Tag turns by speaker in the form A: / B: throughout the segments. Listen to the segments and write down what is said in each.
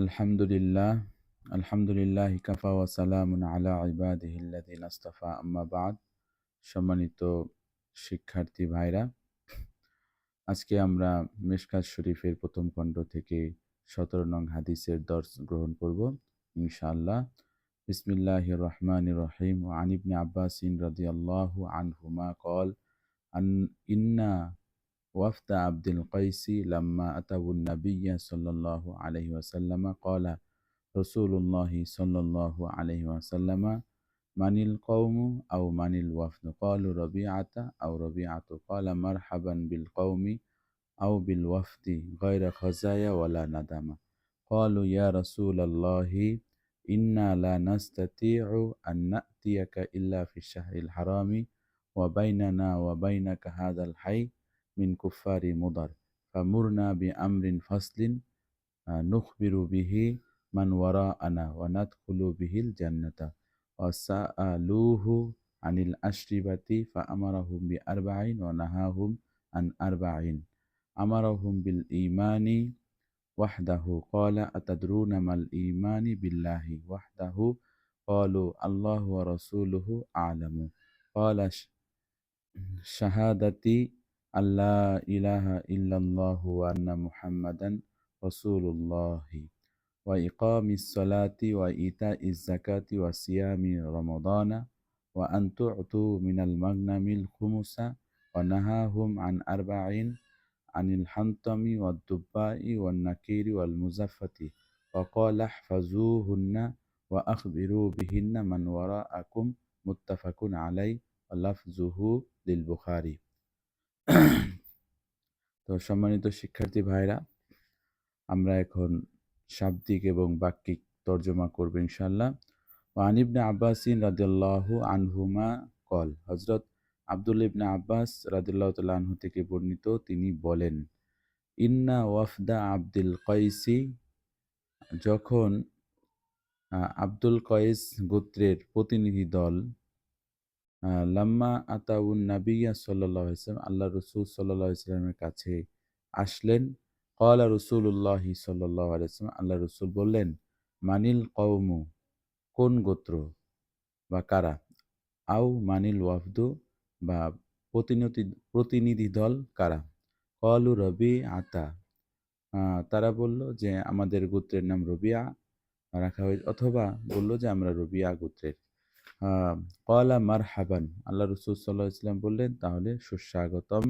A: আলহামদুলিল্লাহ আলহামদুলিল্লাহ কাফা ওয়া সালামুন আলা ইবাদিহিল্লাযিনা ইসতাফা আম্মা বা'দ। সম্মানিত শিক্ষার্থী ভাইরা, আজকে আমরা মিশকাত শরীফের প্রথম খণ্ড থেকে ১৭ নং হাদিসের দর্স গ্রহণ করব ইনশাআল্লাহ। বিসমিল্লাহির রহমানির রহিম। ওয়া আন ইবনে আব্বাসিন রাদিয়াল্লাহু আনহুমা قال আন ইন্না ওয়াফদা আব্দুল কাইসি লাম্মা আতাবুন নাবিয়্যা সাল্লাল্লাহু আলাইহি ওয়াসাল্লাম ক্বালা রাসূলুল্লাহি সাল্লাল্লাহু আলাইহি ওয়াসাল্লাম মানিল কওমু আও মানিল ওয়াফদু ক্বালু রবিআতা আও রবিআতু ক্বালা মারহাবান বিল কওমি আও বিল ওয়াফদি গায়রা খাজায়া ওয়ালা নাদামা ক্বালু ইয়া রাসূলাল্লাহি ইন্না লা নাস্তাতিউ আন নাতিয়াকা ইল্লা ফিশ শাহরিল হারামি ওয়া বাইনানা ওয়া বাইনাকা হাযাল হাই মিন কুফারি মুদার ফামুরনা বিআমরিন ফাসলিন নুখবিরু বিহি মান ওয়ারাআনা ওয়া নাদখুলু বিহিল জান্নাতা ওয়া সাআলুহু আনিল আশরিবাতি ফাআমারাহুম বিআরবাইন ওয়া নাহাহুম আন আরবাইন আমারাহুম বিল ঈমানি ওয়াহদাহু ক্বালা আতাদরুনা মাল ঈমানি বিল্লাহি ওয়াহদাহু ক্বালু আল্লাহু ওয়া রাসূলুহু আ'লামু ক্বালা শাহাদাতি আল্লাহ ইলাহা ইল্লাল্লাহু ওয়া আন্না মুহাম্মাদান রাসূলুল্লাহি ওয়া ইকামিস সালাতি ওয়া ইতাইজ যাকাতি ওয়া সিয়ামি রমাদানা ওয়া আন তু'তু মিনাল মাগনামিল খুমুসা ওয়া নাহাহুম আন আরবাইন আনিল হানতামি ওয়াদ দুব্বাই ওয়ান নাকিরি ওয়াল মুজাফফাতি ওয়া ক্বালা ইহফাজুহুন্না ওয়া আখবিরু বিহিন্না মান ওয়ারাআকুম মুত্তাফাকুন আলাইহি ওয়া লাফজুহু লিল বুখারী। তো সম্মানিত শিক্ষার্থী ভাইরা, আমরা এখন শাব্দিক এবং বাক্যিক তর্জমা করব ইনশাআল্লাহ। ওয়া আন ইবনে আব্বাসিন রাদিয়াল্লাহু আনহুমা কল, হযরত আব্দুল্লাহ ইবনে আব্বাস রাদিয়াল্লাহু তাআলা আনহু থেকে বর্ণিত, তিনি বলেন, ইন্না ওয়াফদা আব্দুল কাইসি, যখন আব্দুল কয়েস গোত্রের প্রতিনিধি দল লাম্মা আতাউন নাবিয়্যা সাল্লাল্লাহু আলাইহি ওয়াসাল্লাম, আল্লাহ রাসূল সাল্লাল্লাহু আলাইহি ওয়াসাল্লামের কাছে আসলেন। ক্বালা রাসূলুল্লাহি সাল্লাল্লাহু আলাইহি ওয়াসাল্লাম, আল্লাহ রাসূল বললেন, মানিল কওমু, কোন গোত্র বা কারা, আও মানিল ওয়াফদু, বা প্রতিনিধি দল কারা। ক্বালু রবিআতা, তারা বলল যে আমাদের গোত্রের নাম রবিআ রাখা হয়েছে, অথবা বলল যে আমরা রবিআ গোত্রের। ক্বালা মারহাবান, আল্লাহ রাসূল সাল্লাল্লাহু আলাইহি ওয়াসাল্লাম বললেন, তাহলে সুস্বাগতম,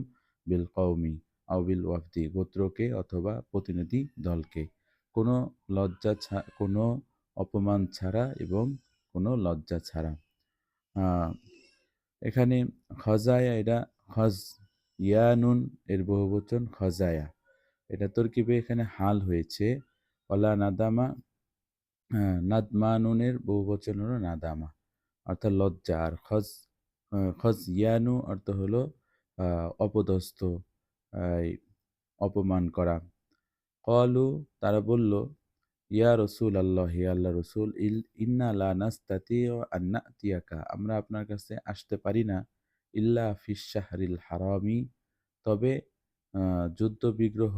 A: বিল কওমি আও বিল ওয়াফদি, গোত্রকে অথবা প্রতিনিধি দলকে, কোনো কোনো অপমান ছাড়া এবং কোনো লজ্জা ছাড়া। এখানে খজায়া, এটা খজ ইয়ানুন এর বহুবচন খজায়া, এটা তরকিবে এখানে হাল হয়েছে। ওয়ালা নাদামা, নাদমানুনের বহুবচন হলো নাদামা, অর্থাৎ লজ্জা। আর খজ ইয়ানু অর্থ হলো অপদস্থ, অপমান করা। ক্বালু, তারা বলল, ইয়া রসুল আল্লাহ, হে আল্লাহ রসুল, ইন্না লা নাস্তাতিউ আন নাতিয়াকা, আমরা আপনার কাছে আসতে পারি না, ইল্লা ফিশ শাহরিল হারামি, তবে যুদ্ধ বিগ্রহ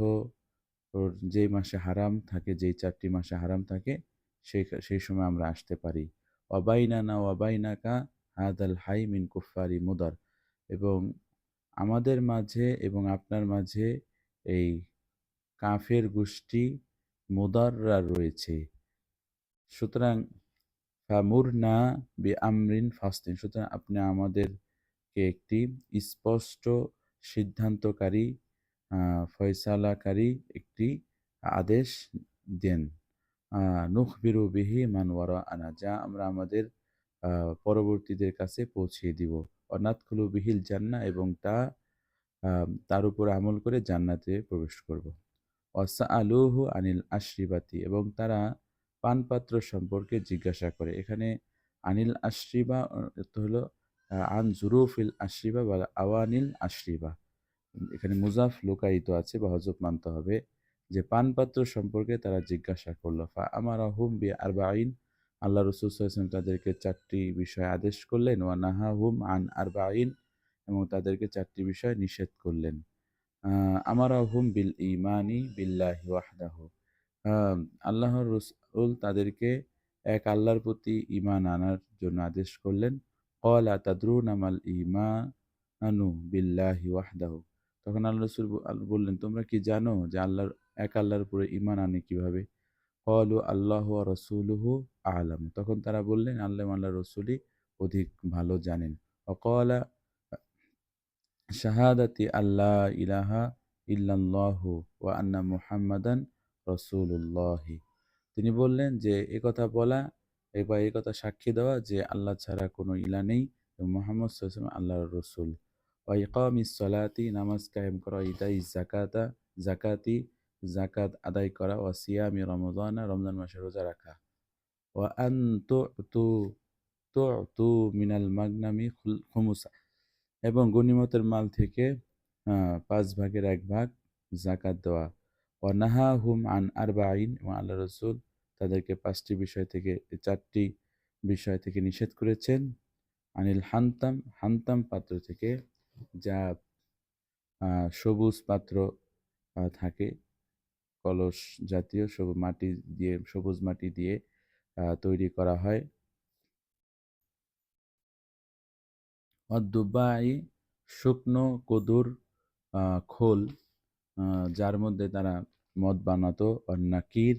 A: ওর যেই মাসে হারাম থাকে, যেই 4টি মাসে হারাম থাকে, সেই সময় আমরা আসতে পারি। ওয়াবাইনানা ওয়াবাইনাকা হাদাল হাই মিন কুফারি মুদার, এবং আমাদের মাঝে এবং আপনার মাঝে এই কাফের গোষ্ঠী মুদাররা রয়েছে। সুতরাং ফামুরনা বিআমরিন ফাসলিন, সুতরাং আপনি আমাদেরকে একটি স্পষ্ট সিদ্ধান্তকারী, ফয়সালাকারী একটি আদেশ দেন। নুখবিরু বিহি মান ওয়ারাআনা, যা আমরা আমাদের পরবর্তীদের কাছে পৌঁছিয়ে দিব। অনাদখুলু বিহিল জান্নাহ, এবং তার উপর আমল করে জান্নাতে প্রবেশ করব। ওয়াসআলুহু আনিল আশরিবাতি, এবং তারা পানপাত্র সম্পর্কে জিজ্ঞাসা করে। এখানে আনিল আশরিবা অর্থ হলো আন জুরুফিল আশরিবা বা আওয়ানিল আশরিবা, এখানে মুজাফ লুকায়িত আছে বা হযফ মানতে হবে, যে পানপাত্র সম্পর্কে তারা জিজ্ঞাসা করলো। ফাআমারাহুম বিআরবাইন, আল্লাহ রাসূল সাল্লাল্লাহু আলাইহি ওয়াসাল্লাম তাদেরকে 4টি বিষয় আদেশ করলেন। ওয়া নাহাহুম আন আরবাইন, এবং তাদেরকে 4টি বিষয় নিষেধ করলেন। আমারাহুম বিল ঈমানি বিল্লাহি ওয়াহদাহু, আহ, আল্লাহর রসুল তাদেরকে এক আল্লাহর প্রতি ঈমান আনার জন্য আদেশ করলেন। ক্বালা তাদরুনা মাল ঈমানু বিল্লাহি ওয়াহদাহু। তখন আল্লাহ রসুল বললেন, তোমরা কি জানো যে এক আল্লাহর উপরে ঈমান আনে কিভাবে? ক্বালু আল্লাহু ওয়া রাসূলুহু আ'লাম। তখন তারা বললেন, আল্লাহ রসুলই অধিক ভালো জানেন। ওয়াক্বালা শাহাদাতি আল্লাহ ইলাহা ইল্লাল্লাহু ওয়া আন্না মুহাম্মাদান রাসূলুল্লাহি। তিনি বললেন যে একথা বলা বা একথা সাক্ষী দেওয়া যে আল্লাহ ছাড়া কোনো ইলা নেই এবং মুহাম্মদ সাল্লাল্লাহু আলাইহি ওয়াসাল্লাম আল্লাহর রাসূল। ওয়া ইকামিস সালাতি, নামাজ কায়েম করা, ইতাইজ জাকাতি যাকাত আদায় করা, ওয়া সিয়ামি রমাদানা, রমজান মাসে রোজা রাখা, ওয়া আন তু'তু তু'তু মিনাল মাগনামি খুমুসা, এবং গনিমতের মাল থেকে 5 ভাগের 1 ভাগ জাকাত দেওয়া। ওয়ানাহাহুম আন আরবাইন, এবং আল্লাহ রসুল তাদেরকে 4টি বিষয় থেকে নিষেধ করেছেন। আনিল হান্তাম পাত্র থেকে, যা সবুজ পাত্র থাকে, কলস জাতীয় সবুজ মাটি দিয়ে তৈরি করা হয়। অদ্দুবাই, শুকনো কদুর খোল, যার মধ্যে তারা মদ বানাতো। নাকির,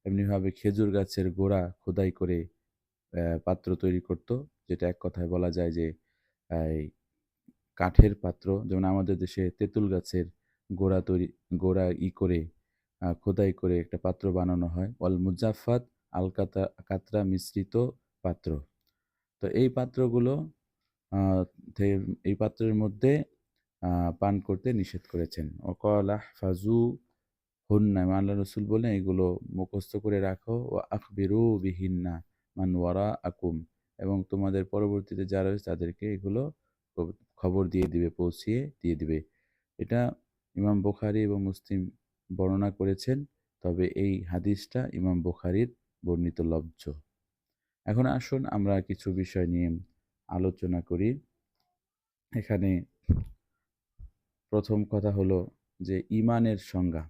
A: এমনিভাবে খেজুর গাছের গোড়া খোদাই করে পাত্র তৈরি করত, যেটা এক কথায় বলা যায় যে এই কাঠের পাত্র। যেমন আমাদের দেশে তেঁতুল গাছের গোড়া করে খোদাই করে একটা পাত্র বানানো হয়। ওয়াল মুজাফফাত, কাতরা মিশ্রিত পাত্র। তো এই পাত্রগুলো আহ, এই পাত্রের মধ্যে পান করতে নিষেধ করেছেন। ওয়াকালা ফাজু হুন্না, আল্লাহ রসুল বলেন এগুলো মুখস্থ করে রাখো। ও আখবিরু বিহিন্না মান ওয়ারা আকুম, এবং তোমাদের পরবর্তীতে যারা রয়েছে তাদেরকে এগুলো খবর পৌঁছিয়ে দিয়ে দিবে। এটা ইমাম বুখারী এবং মুসলিম বর্ণনা করেছেন, তবে এই হাদিসটা ইমাম বুখারীর বর্ণিত লব্জ। এখন আসুন আমরা কিছু বিষয় নিয়ে আলোচনা করি। এখানে প্রথম কথা হলো যে ঈমানের সংজ্ঞা।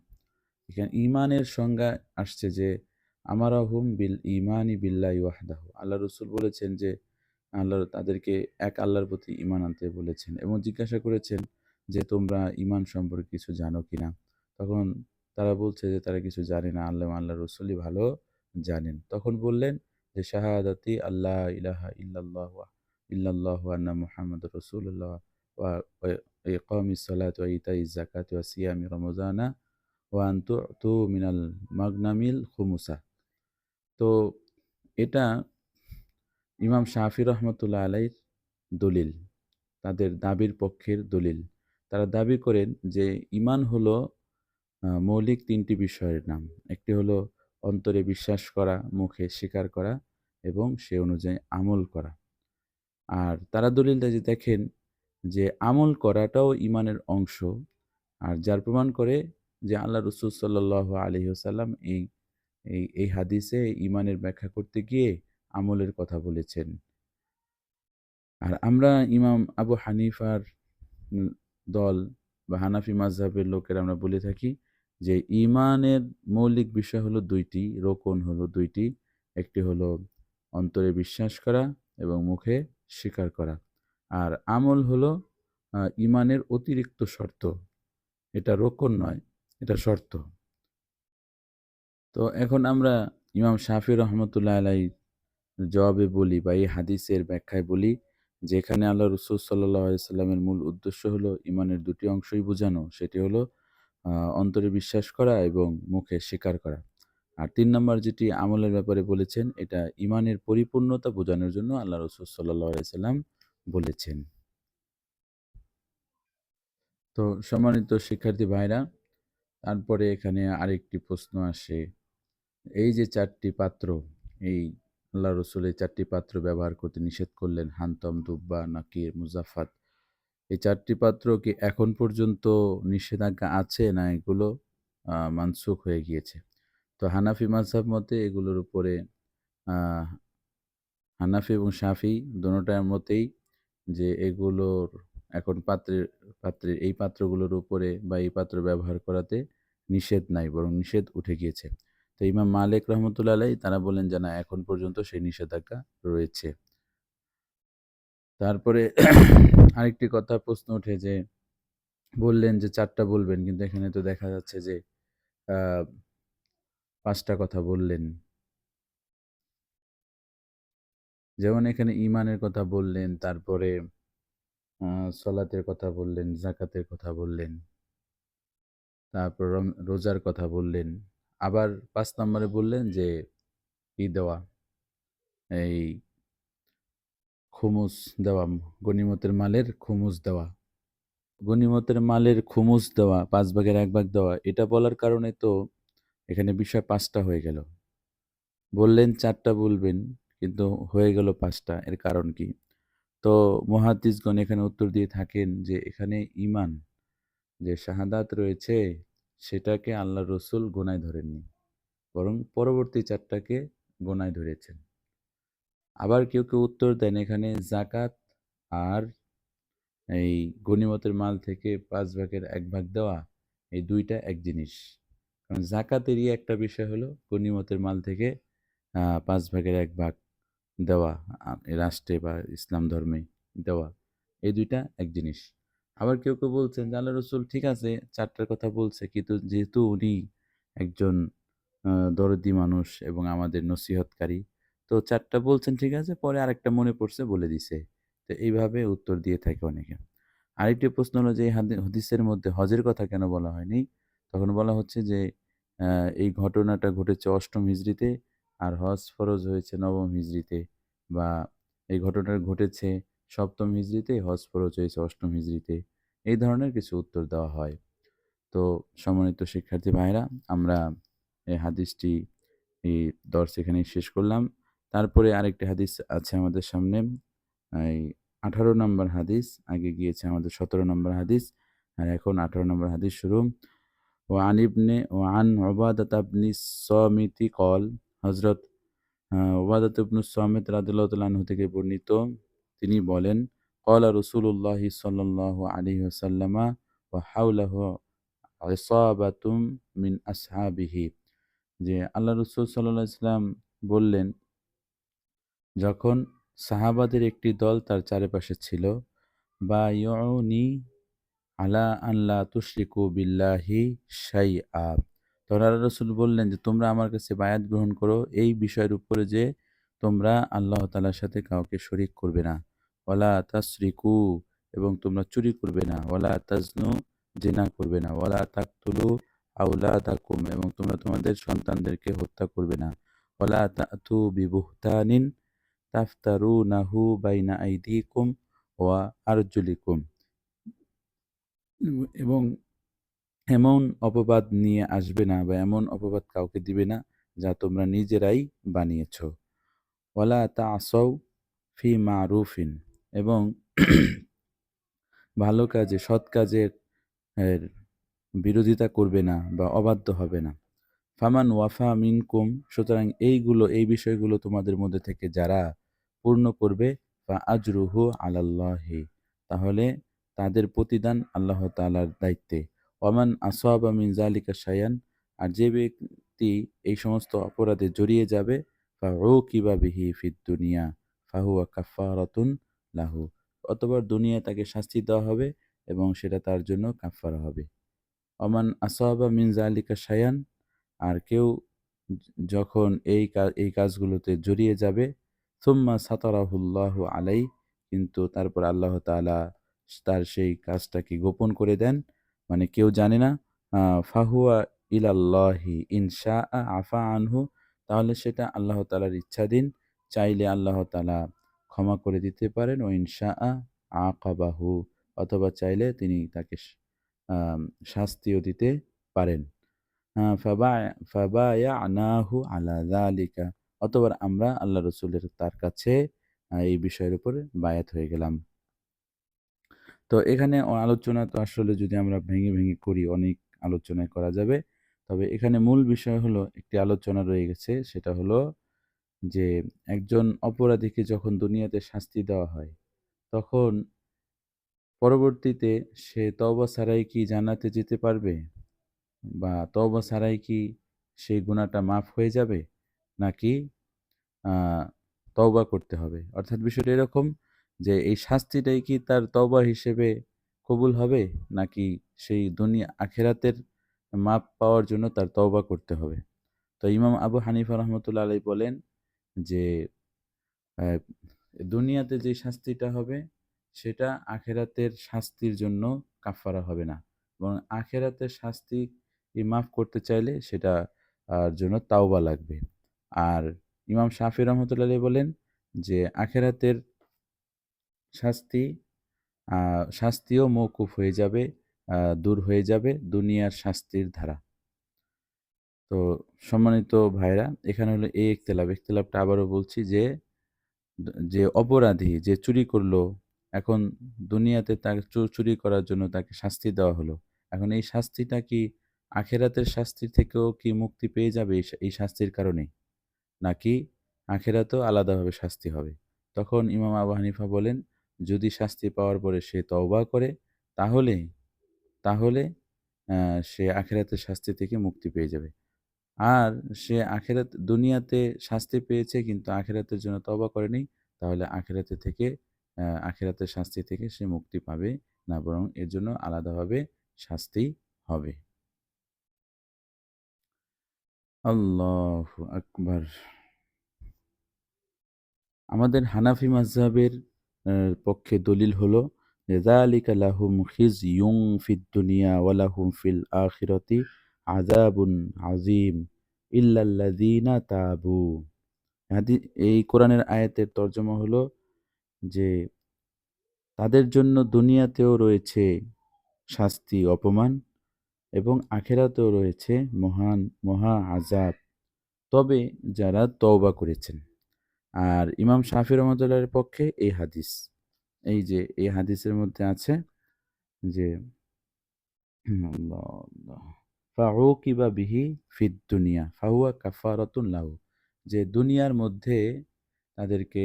A: এখানে ঈমানের সংজ্ঞা আসছে যে আমারাহুম বিল ঈমানি বিল্লাহি ওয়াহদাহু। আল্লাহ রাসূল বলেছেন যে তাদেরকে এক আল্লাহর প্রতি ঈমান আনতে বলেছেন, এবং জিজ্ঞাসা করেছেন যে তোমরা ঈমান সম্পর্কে কিছু জানো কিনা? তখন তারা বলছে যে তারা কিছু জানে না, আল্লাহর রাসূলই ভালো জানেন। তখন বললেন যে শাহাদাতি আল্লা ইলাহা ইল্লাল্লাহু আন্না মুহাম্মাদুর রাসূলুল্লাহ ওয়া ইকামিস সালাতি ওয়া ইতাইজ যাকাতি ওয়া সিয়ামি রমাদানা ওয়া আন তু'তু মিনাল মাগনামিল খুমুসা। তো এটা ইমাম শাফি রহমতুল্লাহ আলাইহির দলিল, তাদের দাবির পক্ষের দলিল। তারা দাবি করেন যে ঈমান হলো মৌলিক 3টি বিষয়ের নাম। একটি হলো অন্তরে বিশ্বাস করা, মুখে স্বীকার করা এবং সে অনুযায়ী আমল করা। আর তারা দলিল দেয় যে দেখেন যে আমল করাটাও ঈমানের অংশ। আর যার প্রমাণ করে যে আল্লাহ রাসূল সাল্লাল্লাহু আলাইহি ওয়াসাল্লাম এই এই এই হাদিসে ঈমানের ব্যাখ্যা করতে গিয়ে আমলের কথা বলেছেন। আর আমরা ইমাম আবু হানিফার উম দল বা হানাফি মাযহাবের লোকেরা আমরা বলে থাকি যে ঈমানের মৌলিক বিষয় হলো 2টি, রোকন হলো 2টি। একটি হলো অন্তরে বিশ্বাস করা এবং মুখে স্বীকার করা। আর আমল হলো ঈমানের অতিরিক্ত শর্ত। এটা রোকন নয়, এটা শর্ত। তো এখন আমরা ইমাম শাফি রহমতুল্লাহ আলাইহির জবাবে বলি বা এই হাদিসের ব্যাখ্যায় বলি যে এখানে আল্লাহ রসুল সাল্লাল্লাহু আলাইহি সাল্লামের মূল উদ্দেশ্য হলো ঈমানের 2টি অংশই বোঝানো। সেটি হলো অন্তরে বিশ্বাস করা এবং মুখে স্বীকার করা। আর 3 নম্বর যেটি আমলের ব্যাপারে বলেছেন, এটা ঈমানের পরিপূর্ণতা বোঝানোর জন্য আল্লাহ রসুল সাল্লাল্লাহু আলাইহি সাল্লাম বলেছেন। তো সম্মানিত শিক্ষার্থী ভাইরা, তারপরে এখানে আরেকটি প্রশ্ন আসে। এই যে 4টি পাত্র, এই আল্লাহ রসুল এই 4টি পাত্র ব্যবহার করতে নিষেধ করলেন, হানতম, দুব্বা, নাকির, মুজাফফাত। এই 4টি পাত্র কি এখন পর্যন্ত নিষেধাজ্ঞা আছে, না এগুলো মানসুখ হয়ে গিয়েছে? তো হানাফি মাযহাব মতে এগুলোর উপরে আহ হানাফি এবং শাফি দোনোটার মতেই যে এগুলোর এখন পাত্রের এই পাত্রগুলোর উপরে বা এই পাত্র ব্যবহার করাতে নিষেধ নাই, বরং নিষেধ উঠে গিয়েছে। তো ইমাম মালিক রহমতুল্লাহ আলাইহি তারা বললেন যে না, এখন পর্যন্ত সেই নিষেধাজ্ঞা রয়েছে। তারপরে আরেকটি কথা প্রশ্ন ওঠে যে বললেন যে 4টা বলবেন, কিন্তু এখানে তো দেখা যাচ্ছে যে আ 5টা কথা বললেন। যেমন এখানে ঈমানের কথা বললেন, তারপরে সলাতের কথা বললেন, যাকাতের কথা বললেন, তারপর রোজার কথা বললেন। আবার ৫ নম্বরে বললেন যে দেওয়া, এই খুমুস দেওয়া, গনিমতের মালের খুমুস দেওয়া। গনিমতের মালের খুমুস দেওয়া, ৫ ভাগের ১ ভাগ দেওয়া। এটা বলার কারণে তো এখানে বিষয় ৫টা হয়ে গেল। বললেন 4টা বলবেন, কিন্তু হয়ে গেল 5টা। এর কারণ কি? তো মুহাদ্দিসগণ এখানে উত্তর দিয়ে থাকেন যে এখানে ঈমান, যে শাহাদাত রয়েছে, সেটাকে আল্লাহর রাসূল গোনায় ধরেননি। বরং পরবর্তী 4টাকে গোনায় ধরেছেন। আবার কেউ উত্তর দেন এখানে যাকাত আর এই গনিমতের মাল থেকে ৫ ভাগের ১ ভাগ দেওয়া, এই ২টা এক জিনিস। কারণ যাকাতেরই একটা বিষয় হলো গনিমতের মাল থেকে ৫ ভাগের ১ ভাগ দেওয়া, রাষ্ট্রে বা ইসলাম ধর্মে দেওয়া। এই ২টা এক জিনিস। আবার কেউ বলছেন যে আল্লাহ রাসূল ঠিক আছে ৪টার কথা বলছে, কিন্তু যেহেতু উনি একজন দরদি মানুষ এবং আমাদের নসিহতকারী, তো ৪টা বলছেন ঠিক আছে, পরে আরেকটা মনে পড়ছে বলে দিছে। তো এইভাবে উত্তর দিয়ে থাকে অনেকে। আরেকটি প্রশ্ন হলো যে এই হাদিসের মধ্যে হজের কথা কেন বলা হয়নি? তখন বলা হচ্ছে যে এই ঘটনাটা ঘটেছে ৮ম হিজরিতে, আর হজ ফরজ হয়েছে ৯ম হিজরিতে, বা এই ঘটনাটা ঘটেছে ৭ম হিজরিতে, হজ ফরজ হয়েছে ৮ম হিজরিতে। এই ধরনের কিছু উত্তর দেওয়া হয়। তো সম্মানিত শিক্ষার্থী ভাইরা, আমরা এই হাদিসটি, এই দর্স এখানেই শেষ করলাম। তারপরে আরেকটি হাদিস আছে আমাদের সামনে। এই ১৮ নম্বর হাদিস, আগে গিয়েছে আমাদের ১৭ নম্বর হাদিস, আর এখন ১৮ নম্বর হাদিস শুরু। ওয়ান উবাদাতা ইবনে সামিতি কল, হযরত উবাদাত ইবনে সামিত রাদিয়াল্লাহু তাআলা আনহু থেকে বর্ণিত, তিনি বলেন, ক্বালা রাসূলুল্লাহ সাল্লাল্লাহু আলাইহি ওয়াসাল্লামা ওয়া হাওলাহু ইসাবাতুম মিন আসহাবিহি, যে আল্লাহ রাসূল সাল্লাল্লাহু আলাইহি ওয়াসাল্লাম বললেন, যখন সাহাবাদের একটি দল তার চারিপাশে ছিল, বায়াউনি আলা আন লা তুশরিকু বিল্লাহি শাইআ, তখন আল্লাহ রাসূল বললেন যে তোমরা আমার কাছে বায়াত গ্রহণ করো এই বিষয়ের উপরে যে তোমরা আল্লাহ তাআলার সাথে কাউকে শরীক করবে না। ওয়ালা তাসরিকু, এবং তোমরা চুরি করবে না। ওয়ালা তাজনু, জিনা করবে না। ওয়ালা তাকতুলু আওলাদাকুম, এবং তোমরা তোমাদের সন্তানদেরকে হত্যা করবে না। ওয়ালা তা'তু বিবুহতানিন তাফতারুনাহু বাইনা আইদিকুম ওয়া আরজুলিকুম, এবং এমন অপবাদ নিয়ে আসবে না বা এমন অপবাদ কাউকে দিবে না যা তোমরা নিজেরাই বানিয়েছ। ওয়ালা তা'সাউ ফি মা'রুফিন, এবং ভালো কাজে, সৎ কাজের এর বিরোধিতা করবে না বা অবাধ্য হবে না। ফামান ওয়াফা মিনকুম, সুতরাং এই বিষয়গুলো তোমাদের মধ্যে থেকে যারা পূর্ণ করবে, ফা আজরুহু আলাল্লাহি, তাহলে তাদের প্রতিদান আল্লাহ তাআলার দায়িত্বে। ওয়ামান আসাবা মিন যালিকা শাইআন, আর যে ব্যক্তি এই সমস্ত অপরাধে জড়িয়ে যাবে, ফা উকিবা বিহি ফিদ দুনিয়া ফাহুয়া কাফারাতুন লাহু, অতঃপর দুনিয়ায় তাকে শাস্তি দেওয়া হবে এবং সেটা তার জন্য কাফারা হবে। ওমান আসাবা মিন যালিকা শাইআন, আর কেউ যখন এই কাজগুলোতে জড়িয়ে যাবে, সুম্মা সাতারাহুল্লাহু আলাই, কিন্তু তারপর আল্লাহ তাআলা তার সেই কাজটাকে গোপন করে দেন, মানে কেউ জানে না, ফাহুয়া ইলাল্লাহি ইনশাআ আফা আনহু, তাহলে সেটা আল্লাহ তাআলার ইচ্ছাধীন, চাইলে আল্লাহ তাআলা ক্ষমা করে দিতে পারেন, ও ইনশাআ আকাবাহু, অথবা চাইলে তিনি তাকে আম শাস্তিও দিতে পারেন। ফাবায়ানাহু আলা যালিকা, অতঃপর আমরা আল্লাহ রাসূলের তার কাছে এই বিষয়ের উপরে বায়াত হয়ে গেলাম। তো এখানে আলোচনা তো আসলে যদি আমরা ভেঙে করি অনেক আলোচনায় করা যাবে। তবে এখানে মূল বিষয় হলো, একটি আলোচনা রয়ে গেছে, সেটা হলো যে একজন অপরাধীকে যখন দুনিয়াতে শাস্তি দেওয়া হয়, তখন পরবর্তীতে সে তওবা ছাড়াই কি জান্নাতে যেতে পারবে? বা তওবা ছাড়াই কি সেই গুনাহটা মাফ হয়ে যাবে, নাকি তওবা করতে হবে? অর্থাৎ বিষয়টা এরকম যে এই শাস্তিটাই কি তার তওবা হিসেবে কবুল হবে, নাকি সেই দুনিয়া আখেরাতের মাপ পাওয়ার জন্য তার তওবা করতে হবে? তো ইমাম আবু হানিফা রহমতুল্লাহ আলাইহি বলেন যে আহ, দুনিয়াতে যে শাস্তিটা হবে সেটা আখেরাতের শাস্তির জন্য কাফারা হবে না, এবং আখেরাতের শাস্তি মাফ করতে চাইলে সেটা জন্য তাওবা লাগবে। আর ইমাম শাফি রহমতুল্লাহ আলাইহি বলেন যে আখেরাতের শাস্তি শাস্তিও মওকুফ হয়ে যাবে, দূর হয়ে যাবে দুনিয়ার শাস্তির ধারা। তো সম্মানিত ভাইরা, এখানে হলো এই ইখতিলাফটা আবারও বলছি যে যে অপরাধী যে চুরি করলো, এখন দুনিয়াতে তাকে চুরি করার জন্য তাকে শাস্তি দেওয়া হলো। এখন এই শাস্তিটা কি আখেরাতের শাস্তির থেকেও কি মুক্তি পেয়ে যাবে এই শাস্তির কারণে, নাকি আখেরাতেও আলাদাভাবে শাস্তি হবে? তখন ইমাম আবু হানিফা বলেন, যদি শাস্তি পাওয়ার পরে সে তওবা করে তাহলে তাহলে সে আখেরাতের শাস্তি থেকে মুক্তি পেয়ে যাবে। আর সে দুনিয়াতে শাস্তি পেয়েছে কিন্তু আখেরাতের জন্য তওবা করেনি, তাহলে আখেরাতের শাস্তি থেকে সে মুক্তি পাবে না, বরং এর জন্য আলাদাভাবে শাস্তি হবে। আল্লাহু আকবার। আমাদের হানাফি মাযহাবের পক্ষে দলিল হলো যে যালিকা লাহুম খিজয়ুন ফিদ দুনিয়া ওয়া লাহুম ফিল আখিরাতি আযাবুন আযীম ইল্লাল্লাযীনা তাবু। হাদি এই কোরআনের আয়াতের তর্জমা হলো যে তাদের জন্য দুনিয়াতেও রয়েছে শাস্তি, অপমান, এবং আখেরাতেও রয়েছে মহা আযাব, তবে যারা তওবা করেছেন। আর ইমাম শাফি রহমতুল্লাহর পক্ষে এই হাদিস, এই যে এই হাদিসের মধ্যে আছে যে আল্লাহ আল্লাহ ফাউকিবা বিহি ফিদ দুনিয়া ফাহুয়া কাফারাতুন লাহু, যে দুনিয়ার মধ্যে তাদেরকে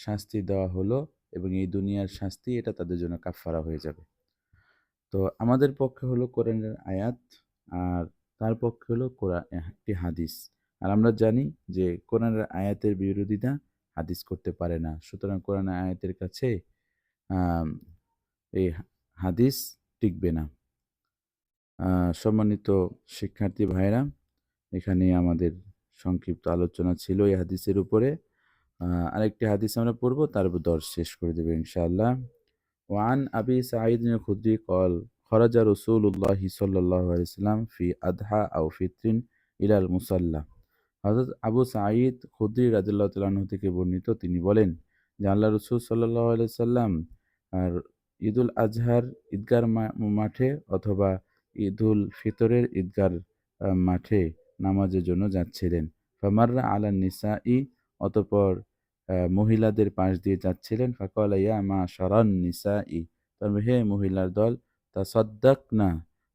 A: শাস্তি দেওয়া হলো এবং এই দুনিয়ার শাস্তি এটা তাদের জন্য কাফারা হয়ে যাবে। তো আমাদের পক্ষে হলো কোরআনের আয়াত, আর তার পক্ষে হলো একটি হাদিস। আর আমরা জানি যে কোরআনের আয়াতের বিরোধিতা হাদিস করতে পারে না, সুতরাং কোরআনের আয়াতের কাছে আম, এই হাদিস টিকবে না। সম্মানিত শিক্ষার্থী ভাইরা, এখানে আমাদের সংক্ষিপ্ত আলোচনা ছিল এই হাদিসের উপরে। আরেকটি হাদিস আমরা পড়বো, তারপর দর্শ শেষ করে দেবো ইনশাআল্লাহ। ওয়ান আবি সাঈদ খুদরি কল খরাজা রসুল্লাহ সাল্লাহ আলাইসাল্লাম ফি আদহা আও ফিত্রিন ইলাল মুসাল্লাহ। হযরত আবু সাঈদ খুদরি রাদিয়াল্লাহু তাআলা আনহু থেকে বর্ণিত, তিনি বলেন যে আল্লাহ রসুল সাল্লাল্লাহু আলাইহি সাল্লাম আর ঈদুল আজহার ঈদগার মাঠে অথবা ঈদুল ফিতরের ঈদগার মাঠে নামাজের জন্য যাচ্ছিলেন। ফামাররা আলা নিসাই, অতঃপর মহিলাদের পাশ দিয়ে যাচ্ছিলেন। ফাকালা ইয়া মাশারান নিসাই, তবে হে মহিলার দল, তাসাদ্দাকনা,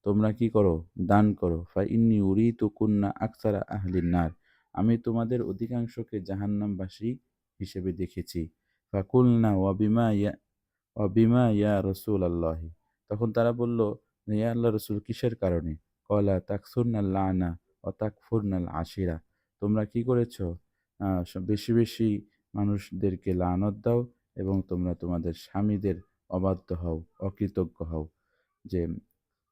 A: তোমরা কি করো, দান করো। ফা ইন্নী উরিতু কুন্না আকসারা আহলিন নার, আমি তোমাদের অধিকাংশকে জাহান্নামবাসী হিসেবে দেখেছি। ফাকুলনা ওয়াবিমা ইয়া রসুল আল্লাহি, তখন তারা বলল, ইয়া আল্লাহ রসুল, কিসের কারণে? কলা তাকসুরনাল লানা ও তাকফুরনাল আশিরা, তোমরা কি করেছো? বেশি বেশি মানুষদেরকে লানত দাও এবং তোমরা তোমাদের স্বামীদের অবাধ্য হও, অকৃতজ্ঞ হও। যে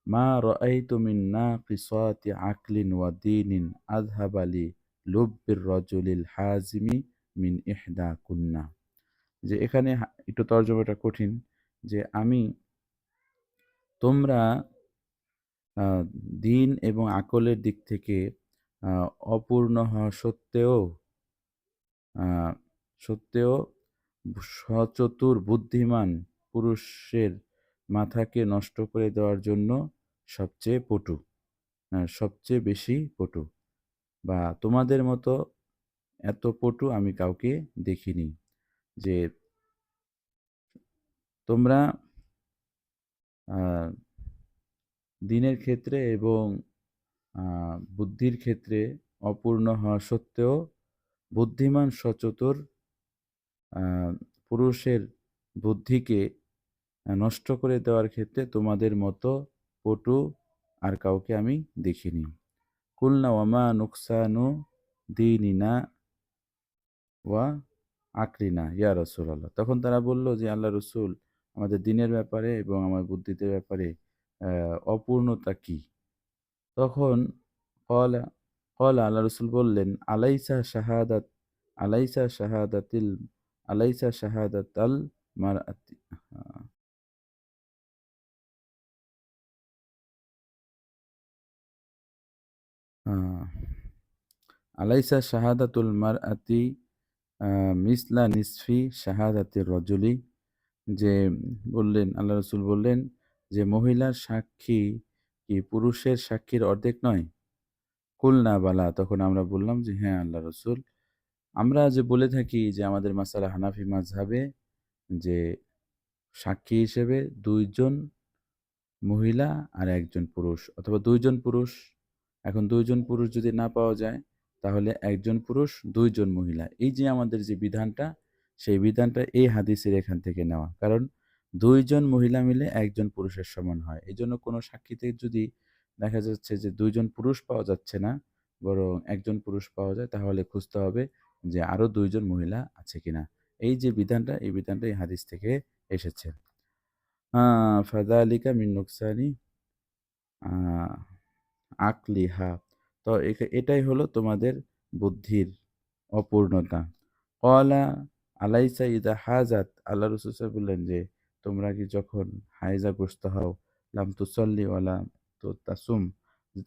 A: মা রাআইতু মিন নাকিসাতি আকলিন ওয়া দীনিন আযহাবা লি লুব্বির রাজুলিল হাজিমি মিন ইহদা কুন্না। যে এখানে একটু তর্জমাটা কঠিন, যে তোমরা আহ, দিন এবং আকলের দিক থেকে অপূর্ণ হওয়া আহ, সত্ত্বেও সচতুর বুদ্ধিমান পুরুষের মাথাকে নষ্ট করে দেওয়ার জন্য সবচেয়ে পটু, সবচেয়ে বেশি পটু, বা তোমাদের মতো এত পটু আমি কাউকে দেখিনি। যে তোমরা আহ, দিনের ক্ষেত্রে এবং বুদ্ধির ক্ষেত্রে অপূর্ণ হওয়া সত্ত্বেও বুদ্ধিমান সচতুর পুরুষের বুদ্ধিকে নষ্ট করে দেওয়ার ক্ষেত্রে তোমাদের মতো পটু আর কাউকে আমি দেখিনি। কুলনা ওয়ামা নুকসানু দীনিনা ওয়া আকলিনা ইয়া রাসূলুল্লাহ। তখন তারা বলল যে আল্লাহ রসুল, আমাদের দিনের ব্যাপারে এবং আমার বুদ্ধিতে ব্যাপারে অপূর্ণতা কি? তখন কলা কলা আল্লাহ রসুল বললেন, আলাইসা শাহাদাতিল আলাইসা শাহাদাতাল মারআতি আহ, আলাইসা শাহাদাতুল মারআতি মিসলা নিসফি শাহাদাতির রজুলি। যে বললেন, আল্লাহ রসুল বললেন যে মহিলার সাক্ষী কি পুরুষের সাক্ষীর অর্ধেক নয়? কুলনা বালা। তখন আমরা বললাম যে হ্যাঁ আল্লাহ রসুল। আমরা যে বলে থাকি যে আমাদের মাসালা হানাফি মাযহাবে যে সাক্ষী হিসেবে ২ জন মহিলা আর ১ জন পুরুষ, অথবা ২ জন পুরুষ। এখন ২ জন পুরুষ যদি না পাওয়া যায়, তাহলে ১ জন পুরুষ ২ জন মহিলা। এই যে আমাদের যে বিধানটা, সেই বিধানটা এই হাদিসের এখান থেকে নেওয়া। কারণ ২ জন মহিলা মিলে ১ জন পুরুষের সমান হয়। এজন্য কোনো সাক্ষীতে যদি দেখা যাচ্ছে যে ২ জন পুরুষ পাওয়া যাচ্ছে না, বরং ১ জন পুরুষ পাওয়া যায়, তাহলে খুঁজতে হবে যে আরো ২ জন মহিলা আছে কিনা। এই যে বিধানটা, এই বিধানটা এই হাদিস থেকে এসেছে। ফাযালিকা মিন নুকসানি আ আকলিহা। তো এটাই হলো তোমাদের বুদ্ধির অপূর্ণতা। ক্বালা আলাইসা ইযা হাজাত। আল্লাহ রাসূল সাল্লাল্লাহু আলাইহি ওয়াসাল্লাম বললেন যে তোমরা কি যখন হায়েজাগ্রস্ত হও, লাম তুসাল্লি ওয়া লাম তাসুম,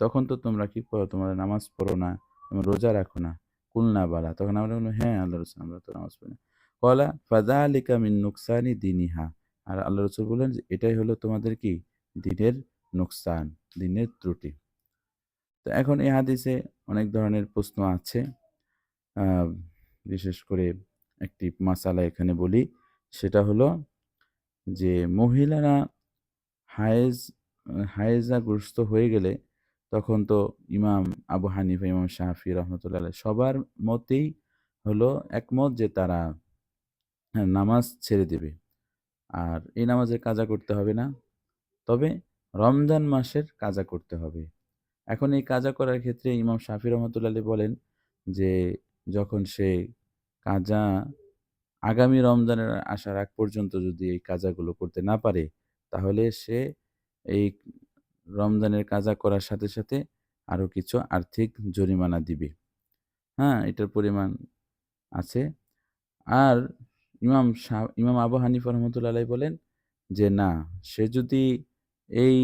A: তখন তো তোমরা কি করো? তোমরা নামাজ পড়ো না, তোমরা রোজা রাখো না। কুলনা বালা। তখন আমরা বললাম হ্যাঁ আল্লাহ রাসূল, আমরা তো নামাজ পড়ি না। ক্বালা ফাযালিকা মিন নুকসানি দীনিহা। আর আল্লাহ রাসূল বললেন যে এটাই হলো তোমাদের কি? দ্বীনের নুকসান, দ্বীনের ত্রুটি। তো এখন এই হাদিসে অনেক ধরনের প্রশ্ন আছে। আ বিশেষ করে একটি মাসালা এখানে বলি। সেটা হলো যে মহিলারা হায়েজ হায়েজাগ্রস্ত হয়ে গেলে তখন তো ইমাম আবু হানিফা, ইমাম শাফি রহমতুল্লাহ আলাইহ সবার মতেই হলো একমত যে তারা নামাজ ছেড়ে দেবে। আর এই নামাজের কাজা করতে হবে না। তবে রমজান মাসের কাজা করতে হবে। এখন এই কাজা করার ক্ষেত্রে ইমাম শাফি রহমতুল্লাহ আলাইহ বলেন যে যখন সে কাজা আগামী রমজানের আসার আগ পর্যন্ত যদি এই কাজাগুলো করতে না পারে, তাহলে সে এই রমজানের কাজা করার সাথে সাথে আরো কিছু আর্থিক জরিমানা দিবে। হ্যাঁ, এটার পরিমাণ আছে। আর ইমাম আবু হানিফা রহমতুল্লাহ আলাইহ বলেন যে না, সে যদি এই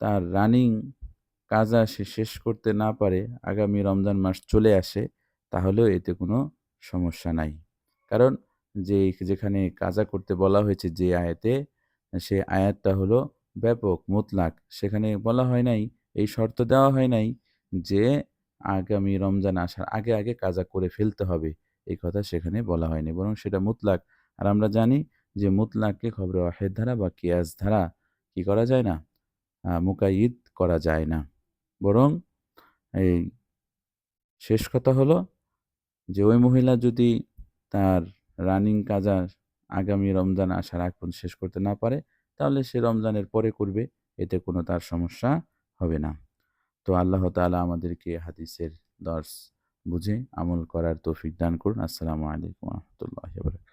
A: তার রানিং কাজা সে শেষ করতে না পারে, আগামী রমজান মাস চলে আসে, তাহলেও এতে কোনো সমস্যা নাই। কারণ যেখানে কাজা করতে বলা হয়েছে যে আয়াতে, সে আয়াতটা হলো ব্যাপক, মুতলাক। সেখানে বলা হয় নাই, এই শর্ত দেওয়া হয় নাই যে আগামী রমজান আসার আগে আগে কাজা করে ফেলতে হবে। এই কথা সেখানে বলা হয়নি, বরং সেটা মুতলাক। আর আমরা জানি যে মুতলাককে খবরে ওয়াহেদ ধারা বা কিয়াস ধারা কি করা যায় না, মুকাইয়িদ করা যায় না। বরং এই শেষ কথা হলো যে ওই মহিলা যদি তার রানিং কাজা আগামী রমজান আসার আগ পর্যন্ত শেষ করতে না পারে, তাহলে সে রমজানের পরে করবে। এতে কোনো তার সমস্যা হবে না। তো আল্লাহ তাআলা আমাদেরকে হাদিসের দর্স বুঝে আমল করার তৌফিক দান করুন। আসসালামু আলাইকুম ওয়া রাহমাতুল্লাহি ওয়া বারাকাতুহু।